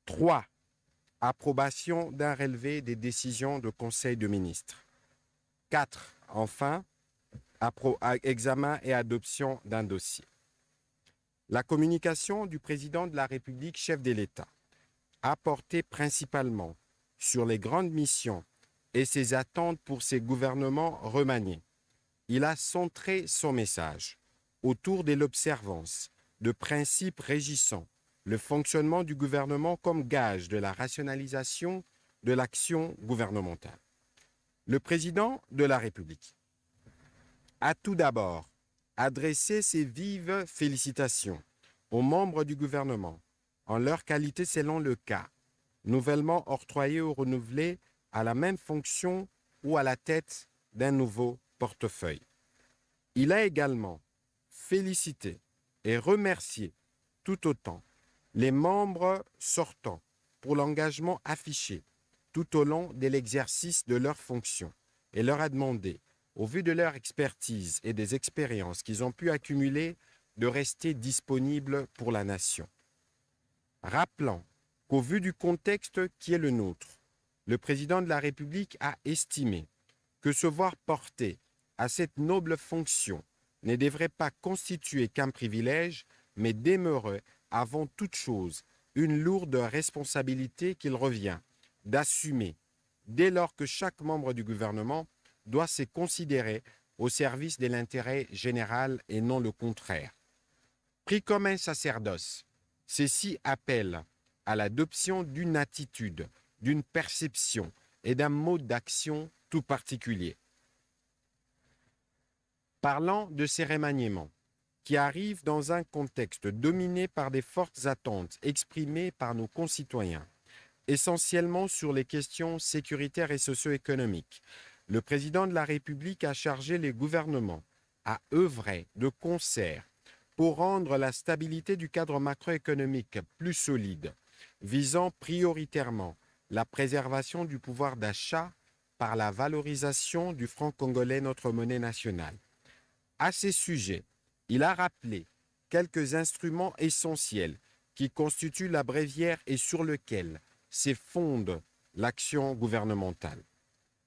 3. Approbation d'un relevé des décisions de Conseil de ministres. 4. Enfin, examen et adoption d'un dossier. La communication du président de la République, chef de l'État, a porté principalement sur les grandes missions et ses attentes pour ses gouvernements remaniés. Il a centré son message autour de l'observance de principes régissant le fonctionnement du gouvernement comme gage de la rationalisation de l'action gouvernementale. Le président de la République a tout d'abord adressé ses vives félicitations aux membres du gouvernement en leur qualité selon le cas, nouvellement octroyés ou renouvelés à la même fonction ou à la tête d'un nouveau portefeuille. Il a également félicité et remercié tout autant les membres sortants pour l'engagement affiché tout au long de l'exercice de leurs fonctions et leur a demandé, au vu de leur expertise et des expériences qu'ils ont pu accumuler, de rester disponibles pour la nation. Rappelant qu'au vu du contexte qui est le nôtre, le président de la République a estimé que se voir porter à cette noble fonction ne devrait pas constituer qu'un privilège, mais demeurer avant toute chose une lourde responsabilité qu'il revient d'assumer dès lors que chaque membre du gouvernement doit se considérer au service de l'intérêt général et non le contraire. Pris comme un sacerdoce, ceci appelle à l'adoption d'une attitude, d'une perception et d'un mode d'action tout particulier. Parlant de ces remaniements, qui arrivent dans un contexte dominé par des fortes attentes exprimées par nos concitoyens, essentiellement sur les questions sécuritaires et socio-économiques, le président de la République a chargé les gouvernements à œuvrer de concert pour rendre la stabilité du cadre macroéconomique plus solide, visant prioritairement la préservation du pouvoir d'achat par la valorisation du franc congolais, notre monnaie nationale. À ces sujets, il a rappelé quelques instruments essentiels qui constituent la bréviaire et sur lesquels se fonde l'action gouvernementale.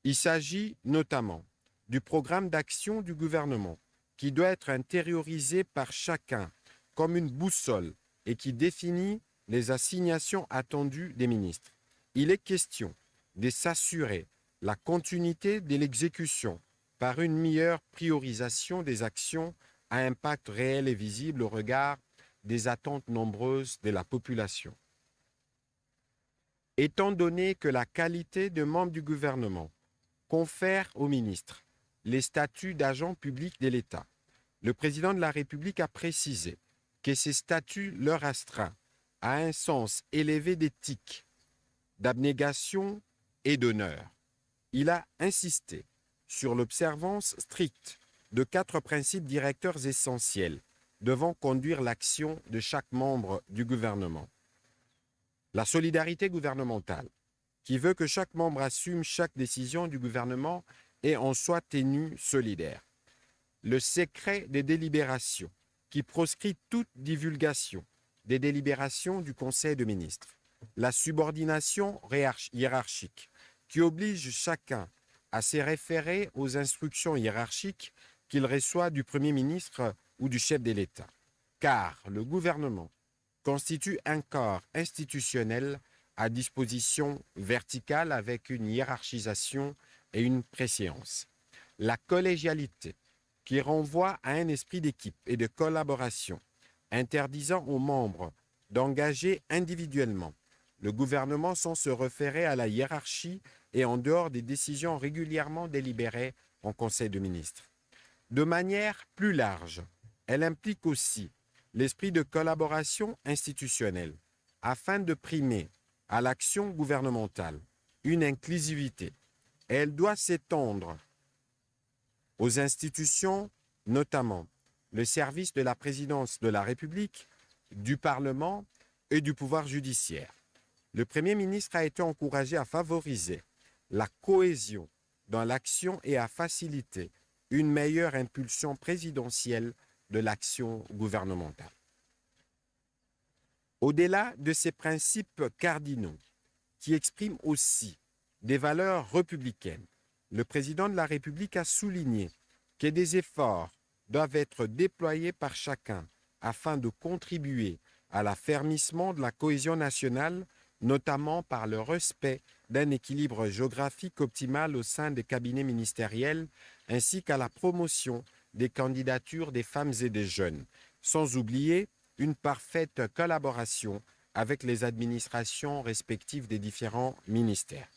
Il s'agit notamment du programme d'action du gouvernement qui doit être intériorisé par chacun comme une boussole et qui définit les assignations attendues des ministres. Il est question de s'assurer la continuité de l'exécution par une meilleure priorisation des actions à impact réel et visible au regard des attentes nombreuses de la population. Étant donné que la qualité de membre du gouvernement confère aux ministres les statuts d'agents publics de l'État, le président de la République a précisé que ces statuts leur astreinent à un sens élevé d'éthique, d'abnégation et d'honneur. Il a insisté sur l'observance stricte de 4 principes directeurs essentiels devant conduire l'action de chaque membre du gouvernement. La solidarité gouvernementale, qui veut que chaque membre assume chaque décision du gouvernement et en soit tenu solidaire. Le secret des délibérations, qui proscrit toute divulgation des délibérations du Conseil de ministres. La subordination hiérarchique, qui oblige chacun à se référer aux instructions hiérarchiques qu'il reçoit du Premier ministre ou du chef de l'État. Car le gouvernement constitue un corps institutionnel à disposition verticale avec une hiérarchisation et une préséance. La collégialité, qui renvoie à un esprit d'équipe et de collaboration, interdisant aux membres d'engager individuellement le gouvernement sans se référer à la hiérarchie et en dehors des décisions régulièrement délibérées en Conseil de ministres. De manière plus large, elle implique aussi l'esprit de collaboration institutionnelle afin de primer à l'action gouvernementale une inclusivité. Elle doit s'étendre aux institutions, notamment le service de la présidence de la République, du Parlement et du pouvoir judiciaire. Le Premier ministre a été encouragé à favoriser la cohésion dans l'action et à faciliter une meilleure impulsion présidentielle de l'action gouvernementale. Au-delà de ces principes cardinaux, qui expriment aussi des valeurs républicaines, le président de la République a souligné que des efforts doivent être déployés par chacun afin de contribuer à l'affermissement de la cohésion nationale, notamment par le respect d'un équilibre géographique optimal au sein des cabinets ministériels, ainsi qu'à la promotion des candidatures des femmes et des jeunes, sans oublier une parfaite collaboration avec les administrations respectives des différents ministères.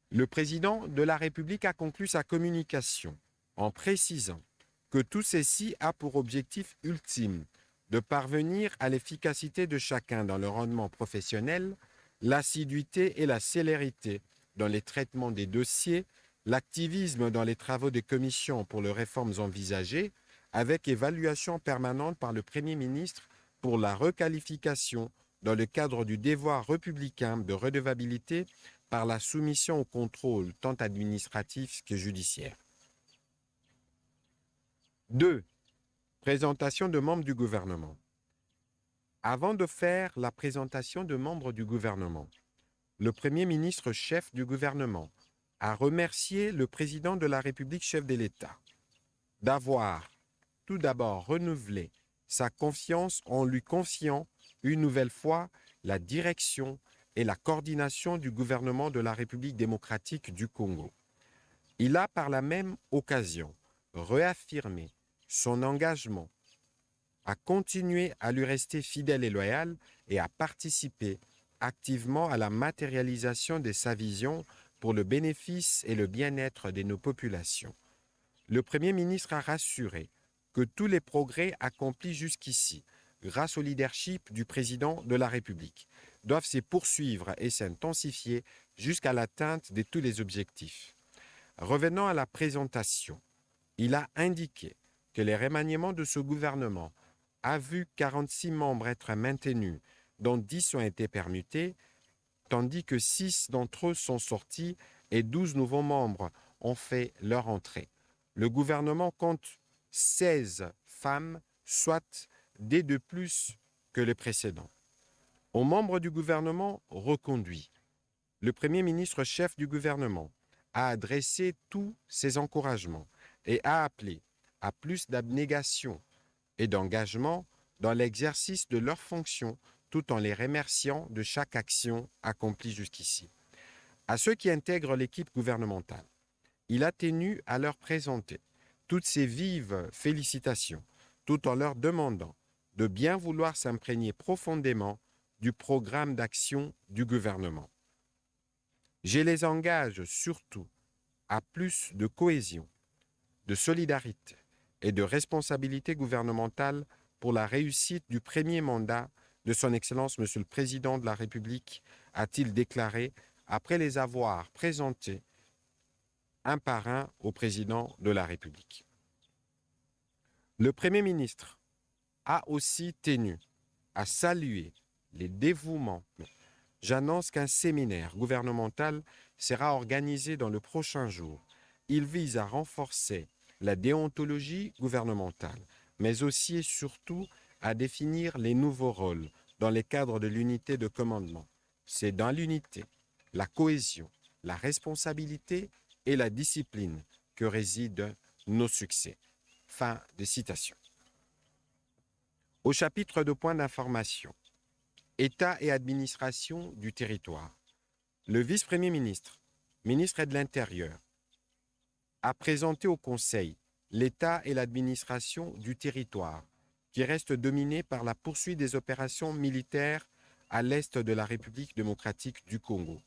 Le président de la République a conclu sa communication en précisant que tout ceci a pour objectif ultime de parvenir à l'efficacité de chacun dans le rendement professionnel, l'assiduité et la célérité dans les traitements des dossiers, l'activisme dans les travaux des commissions pour les réformes envisagées, avec évaluation permanente par le Premier ministre pour la requalification dans le cadre du devoir républicain de redevabilité par la soumission au contrôle tant administratif que judiciaire. 2. Présentation de membres du gouvernement. Avant de faire la présentation de membres du gouvernement, le Premier ministre chef du gouvernement a remercié le président de la République chef de l'État d'avoir tout d'abord renouvelé sa confiance en lui confiant une nouvelle fois la direction et la coordination du gouvernement de la République démocratique du Congo. Il a par la même occasion réaffirmé son engagement à continuer à lui rester fidèle et loyal et à participer activement à la matérialisation de sa vision pour le bénéfice et le bien-être de nos populations. Le Premier ministre a rassuré que tous les progrès accomplis jusqu'ici, grâce au leadership du président de la République, doivent se poursuivre et s'intensifier jusqu'à l'atteinte de tous les objectifs. Revenant à la présentation, il a indiqué que les remaniements de ce gouvernement a vu 46 membres être maintenus, dont 10 ont été permutés, tandis que 6 d'entre eux sont sortis et 12 nouveaux membres ont fait leur entrée. Le gouvernement compte 16 femmes, soit des de plus que les précédents. Aux membres du gouvernement reconduits, le Premier ministre chef du gouvernement a adressé tous ses encouragements et a appelé à plus d'abnégation et d'engagement dans l'exercice de leurs fonctions tout en les remerciant de chaque action accomplie jusqu'ici. À ceux qui intègrent l'équipe gouvernementale, il a tenu à leur présenter toutes ses vives félicitations tout en leur demandant de bien vouloir s'imprégner profondément du programme d'action du gouvernement. Je les engage surtout à plus de cohésion, de solidarité et de responsabilité gouvernementale pour la réussite du premier mandat de son Excellence Monsieur le Président de la République, a-t-il déclaré après les avoir présentés un par un au Président de la République. Le Premier ministre a aussi tenu à saluer les dévouements. J'annonce qu'un séminaire gouvernemental sera organisé dans le prochain jour. Il vise à renforcer la déontologie gouvernementale, mais aussi et surtout à définir les nouveaux rôles dans les cadres de l'unité de commandement. C'est dans l'unité, la cohésion, la responsabilité et la discipline que résident nos succès. Fin de citation. Au chapitre de points d'information, État et administration du territoire, le vice-premier ministre, ministre de l'Intérieur, a présenté au Conseil l'État et l'administration du territoire, qui reste dominé par la poursuite des opérations militaires à l'est de la République démocratique du Congo.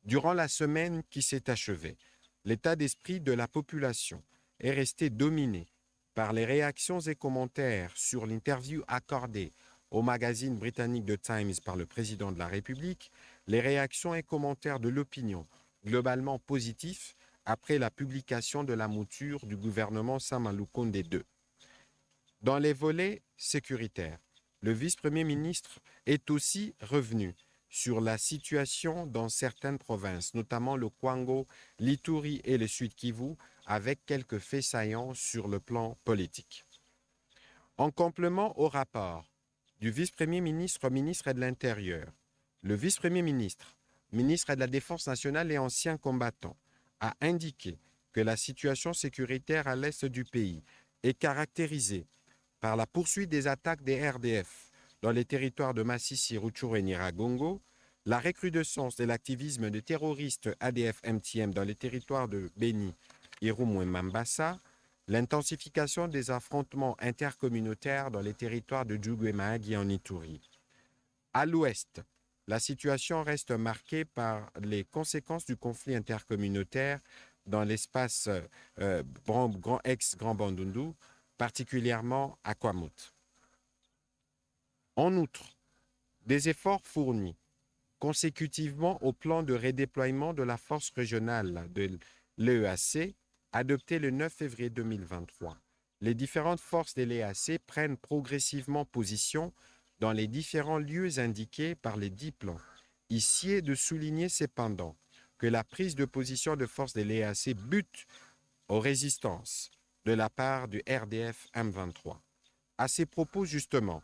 Durant la semaine qui s'est achevée, l'état d'esprit de la population est resté dominé par les réactions et commentaires sur l'interview accordée au magazine britannique The Times par le président de la République, les réactions et commentaires de l'opinion globalement positifs après la publication de la mouture du gouvernement Sama Lukonde II. Dans les volets sécuritaires, le vice-premier ministre est aussi revenu sur la situation dans certaines provinces, notamment le Kwango, l'Ituri et le Sud-Kivu, avec quelques faits saillants sur le plan politique. En complément au rapport du vice-premier ministre au ministre de l'Intérieur. Le vice-premier ministre, ministre de la Défense nationale et ancien combattant, a indiqué que la situation sécuritaire à l'est du pays est caractérisée par la poursuite des attaques des RDF dans les territoires de Massissi, Rutshuru et Nyiragongo, la recrudescence de l'activisme de terroristes ADF-MTM dans les territoires de Beni, Irumu et Mambasa, l'intensification des affrontements intercommunautaires dans les territoires de Djougou et Mahagi en Ituri. À l'ouest, la situation reste marquée par les conséquences du conflit intercommunautaire dans l'espace ex-Grand Bandundu, particulièrement à Kwamouth. En outre, des efforts fournis consécutivement au plan de redéploiement de la force régionale de l'EAC, adopté le 9 février 2023. Les différentes forces de l'EAC prennent progressivement position dans les différents lieux indiqués par les 10 plans. Ici est de souligner cependant que la prise de position de forces de l'EAC bute aux résistances de la part du RDF M23. À ces propos, justement,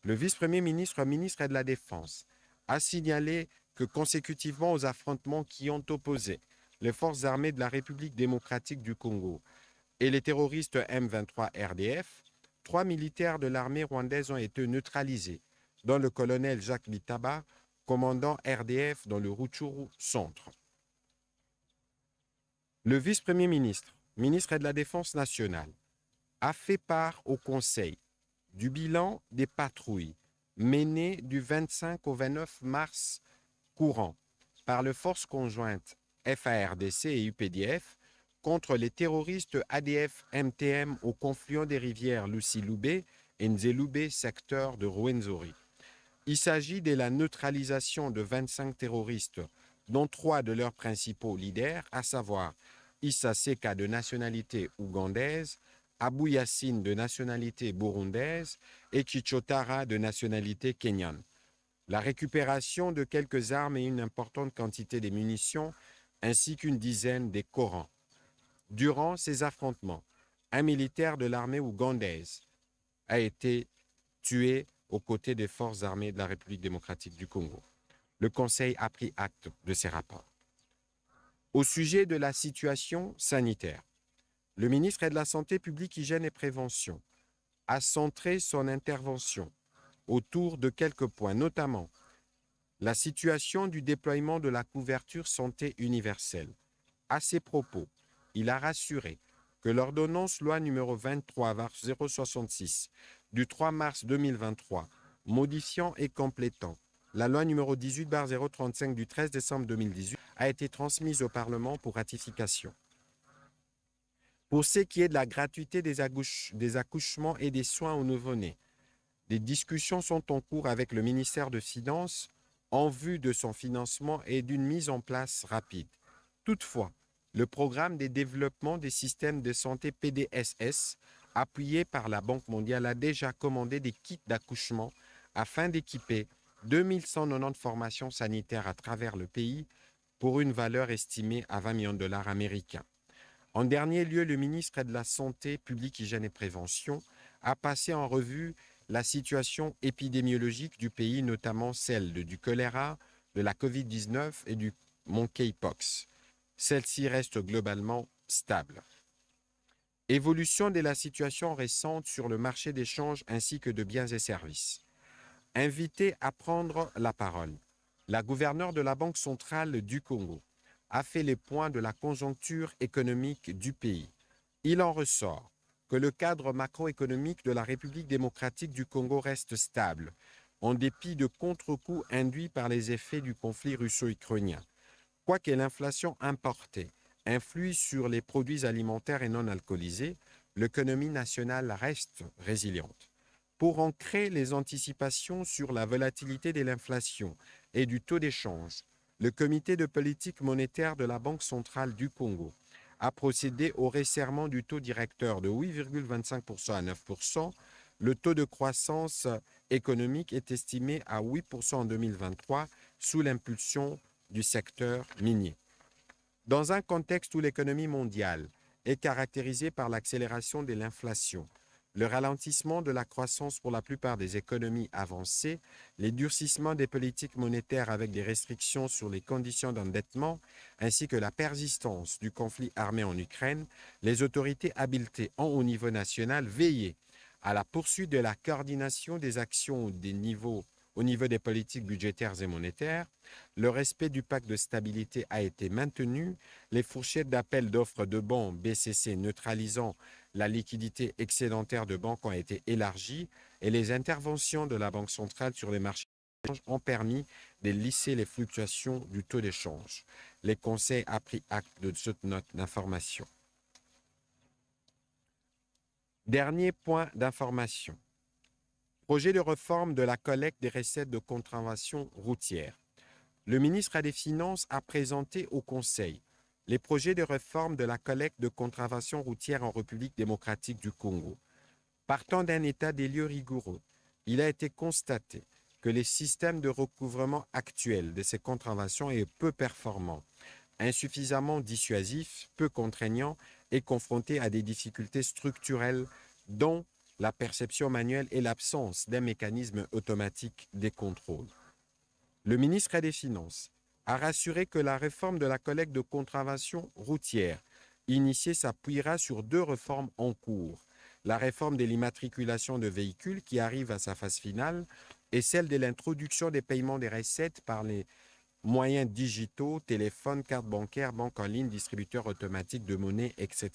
le vice-premier ministre, ministre de la Défense, a signalé que consécutivement aux affrontements qui ont opposé les forces armées de la République démocratique du Congo et les terroristes M23 RDF, 3 militaires de l'armée rwandaise ont été neutralisés, dont le colonel Jacques Litaba, commandant RDF dans le Rutshuru Centre. Le vice-premier ministre, ministre de la Défense nationale, a fait part au Conseil du bilan des patrouilles menées du 25 au 29 mars courant par les forces conjointes FARDC et UPDF contre les terroristes ADF-MTM au confluent des rivières Lusi-Loubé et Nzé-Loubé, secteur de Rwenzori. Il s'agit de la neutralisation de 25 terroristes, dont 3 de leurs principaux leaders, à savoir Issa Seka de nationalité ougandaise, Abou Yassine de nationalité burundaise et Chichotara de nationalité kenyane. La récupération de quelques armes et une importante quantité de munitions, ainsi qu'une dizaine de Korans. Durant ces affrontements, un militaire de l'armée ougandaise a été tué aux côtés des forces armées de la République démocratique du Congo. Le Conseil a pris acte de ces rapports. Au sujet de la situation sanitaire, le ministre de la Santé publique, Hygiène et Prévention a centré son intervention autour de quelques points, notamment la situation du déploiement de la couverture santé universelle. À ces propos, il a rassuré que l'ordonnance loi numéro 23/066 du 3 mars 2023, modifiant et complétant la loi numéro 18/035 du 13 décembre 2018, a été transmise au Parlement pour ratification. Pour ce qui est de la gratuité des accouchements et des soins aux nouveau-nés, des discussions sont en cours avec le ministère des Finances en vue de son financement et d'une mise en place rapide. Toutefois, le programme de développement des systèmes de santé PDSS, appuyé par la Banque mondiale, a déjà commandé des kits d'accouchement afin d'équiper 2190 formations sanitaires à travers le pays pour une valeur estimée à 20 millions de dollars américains. En dernier lieu, le ministre de la Santé publique, Hygiène et Prévention a passé en revue la situation épidémiologique du pays, notamment celle du choléra, de la COVID-19 et du monkeypox. Celle-ci reste globalement stable. Évolution de la situation récente sur le marché d'échange ainsi que de biens et services. Invitée à prendre la parole, la gouverneure de la Banque centrale du Congo a fait les points de la conjoncture économique du pays. Il en ressort que le cadre macroéconomique de la République démocratique du Congo reste stable, en dépit de contre-coups induits par les effets du conflit russo-ukrainien. Quoique l'inflation importée influe sur les produits alimentaires et non alcoolisés, l'économie nationale reste résiliente. Pour ancrer les anticipations sur la volatilité de l'inflation et du taux d'échange, le comité de politique monétaire de la Banque centrale du Congo a procédé au resserrement du taux directeur de 8,25% à 9%. Le taux de croissance économique est estimé à 8% en 2023 sous l'impulsion du secteur minier. Dans un contexte où l'économie mondiale est caractérisée par l'accélération de l'inflation, le ralentissement de la croissance pour la plupart des économies avancées, les durcissements des politiques monétaires avec des restrictions sur les conditions d'endettement, ainsi que la persistance du conflit armé en Ukraine, les autorités habilitées ont au niveau national veillé à la poursuite de la coordination des actions au niveau des politiques budgétaires et monétaires, le respect du pacte de stabilité a été maintenu, les fourchettes d'appel d'offres de bons BCC neutralisant la liquidité excédentaire de banques ont été élargies et les interventions de la Banque centrale sur les marchés ont permis de lisser les fluctuations du taux d'échange. Les conseils a pris acte de cette note d'information. Dernier point d'information. Projet de réforme de la collecte des recettes de contravention routière. Le ministre des Finances a présenté au Conseil les projets de réforme de la collecte de contraventions routières en République démocratique du Congo. Partant d'un état des lieux rigoureux, il a été constaté que les systèmes de recouvrement actuels de ces contraventions est peu performants, insuffisamment dissuasifs, peu contraignants et confrontés à des difficultés structurelles dont la perception manuelle et l'absence d'un mécanisme automatique des contrôles. Le ministre des Finances a rassuré que la réforme de la collecte de contraventions routières initiée s'appuiera sur 2 réformes en cours. La réforme de l'immatriculation de véhicules qui arrive à sa phase finale et celle de l'introduction des paiements des recettes par les moyens digitaux, téléphones, cartes bancaires, banques en ligne, distributeurs automatiques de monnaie, etc.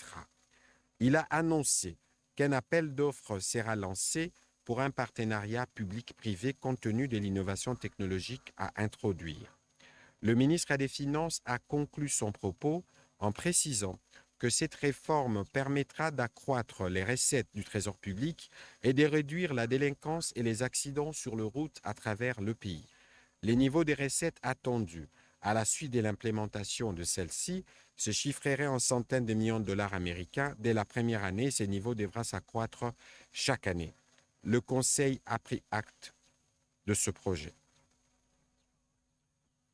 Il a annoncé qu'un appel d'offres sera lancé pour un partenariat public-privé compte tenu de l'innovation technologique à introduire. Le ministre des Finances a conclu son propos en précisant que cette réforme permettra d'accroître les recettes du Trésor public et de réduire la délinquance et les accidents sur les routes à travers le pays. Les niveaux des recettes attendus à la suite de l'implémentation de celle-ci se chiffreraient en centaines de millions de dollars américains. Dès la première année, ces niveaux devraient s'accroître chaque année. Le Conseil a pris acte de ce projet.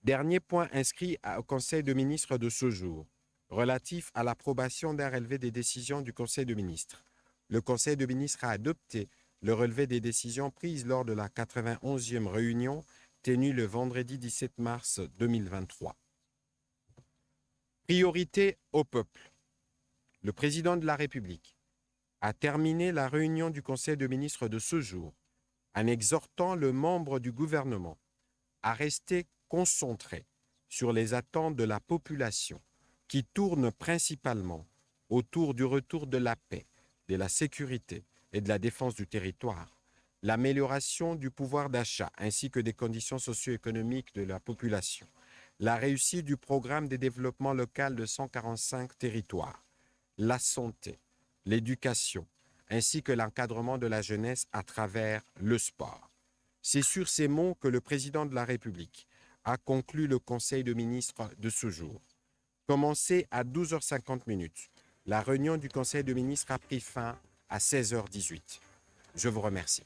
Dernier point inscrit au Conseil de ministres de ce jour, relatif à l'approbation d'un relevé des décisions du Conseil de ministres. Le Conseil de ministres a adopté le relevé des décisions prises lors de la 91e réunion tenue le vendredi 17 mars 2023. Priorité au peuple. Le président de la République a terminé la réunion du Conseil de ministres de ce jour en exhortant le membre du gouvernement à rester concentré sur les attentes de la population qui tournent principalement autour du retour de la paix, de la sécurité et de la défense du territoire, l'amélioration du pouvoir d'achat ainsi que des conditions socio-économiques de la population, la réussite du programme de développement local de 145 territoires, la santé, l'éducation, ainsi que l'encadrement de la jeunesse à travers le sport. C'est sur ces mots que le président de la République a conclu le Conseil de ministres de ce jour. Commencé à 12h50, la réunion du Conseil de ministres a pris fin à 16h18. Je vous remercie.